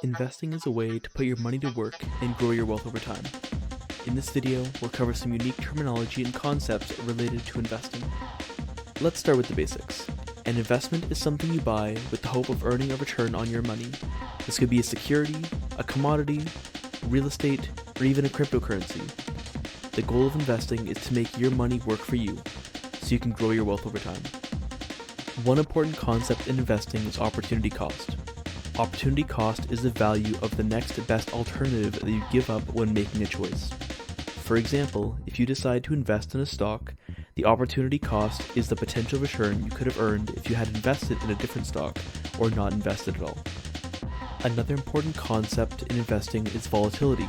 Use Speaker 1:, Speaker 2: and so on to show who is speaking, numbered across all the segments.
Speaker 1: Investing is a way to put your money to work and grow your wealth over time. In this video, we'll cover some unique terminology and concepts related to investing. Let's start with the basics. An investment is something you buy with the hope of earning a return on your money. This could be a security, a commodity, real estate, or even a cryptocurrency. The goal of investing is to make your money work for you, so you can grow your wealth over time. One important concept in investing is opportunity cost. Opportunity cost is the value of the next best alternative that you give up when making a choice. For example, if you decide to invest in a stock, the opportunity cost is the potential return you could have earned if you had invested in a different stock or not invested at all. Another important concept in investing is volatility.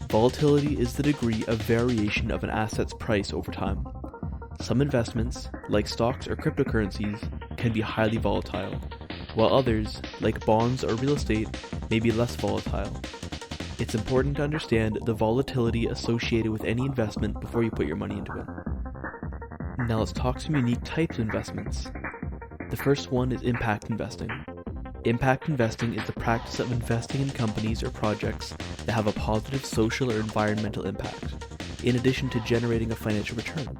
Speaker 1: Volatility is the degree of variation of an asset's price over time. Some investments, like stocks or cryptocurrencies, can be highly volatile, while others, like bonds or real estate, may be less volatile. It's important to understand the volatility associated with any investment before you put your money into it. Now let's talk some unique types of investments. The first one is impact investing. Impact investing is the practice of investing in companies or projects that have a positive social or environmental impact, in addition to generating a financial return.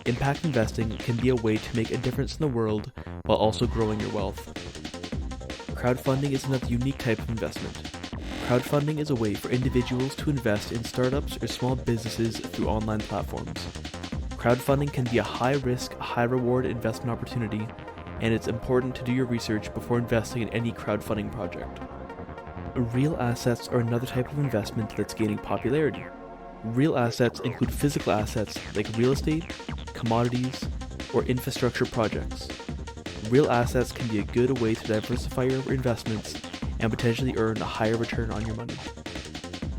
Speaker 1: Impact investing can be a way to make a difference in the world while also growing your wealth. Crowdfunding is another unique type of investment. Crowdfunding is a way for individuals to invest in startups or small businesses through online platforms. Crowdfunding can be a high-risk, high-reward investment opportunity, and it's important to do your research before investing in any crowdfunding project. Real assets are another type of investment that's gaining popularity. Real assets include physical assets like real estate, commodities, or infrastructure projects. Real assets can be a good way to diversify your investments and potentially earn a higher return on your money.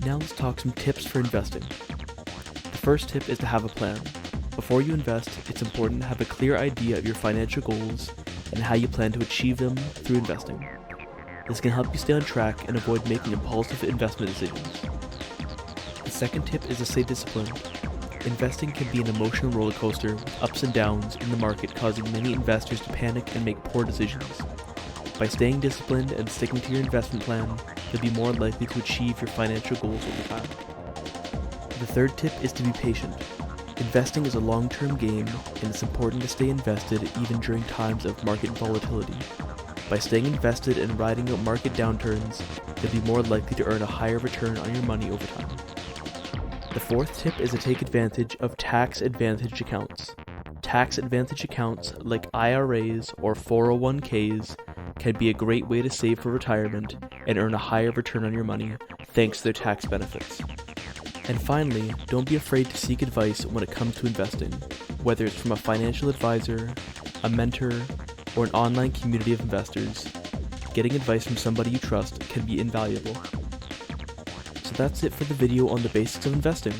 Speaker 1: Now let's talk some tips for investing. The first tip is to have a plan. Before you invest, it's important to have a clear idea of your financial goals and how you plan to achieve them through investing. This can help you stay on track and avoid making impulsive investment decisions. The second tip is to stay disciplined. Investing can be an emotional roller coaster with ups and downs in the market, causing many investors to panic and make poor decisions. By staying disciplined and sticking to your investment plan, you'll be more likely to achieve your financial goals over time. The third tip is to be patient. Investing is a long-term game, and it's important to stay invested even during times of market volatility. By staying invested and riding out market downturns, you'll be more likely to earn a higher return on your money over time. The fourth tip is to take advantage of tax advantage accounts. Tax advantage accounts like IRAs or 401ks can be a great way to save for retirement and earn a higher return on your money thanks to their tax benefits. And finally, don't be afraid to seek advice when it comes to investing, whether it's from a financial advisor, a mentor, or an online community of investors. Getting advice from somebody you trust can be invaluable. So that's it for the video on the basics of investing.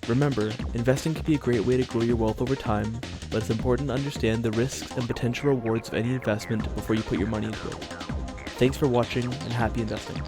Speaker 1: Remember, investing can be a great way to grow your wealth over time, but it's important to understand the risks and potential rewards of any investment before you put your money into it. Thanks for watching and happy investing.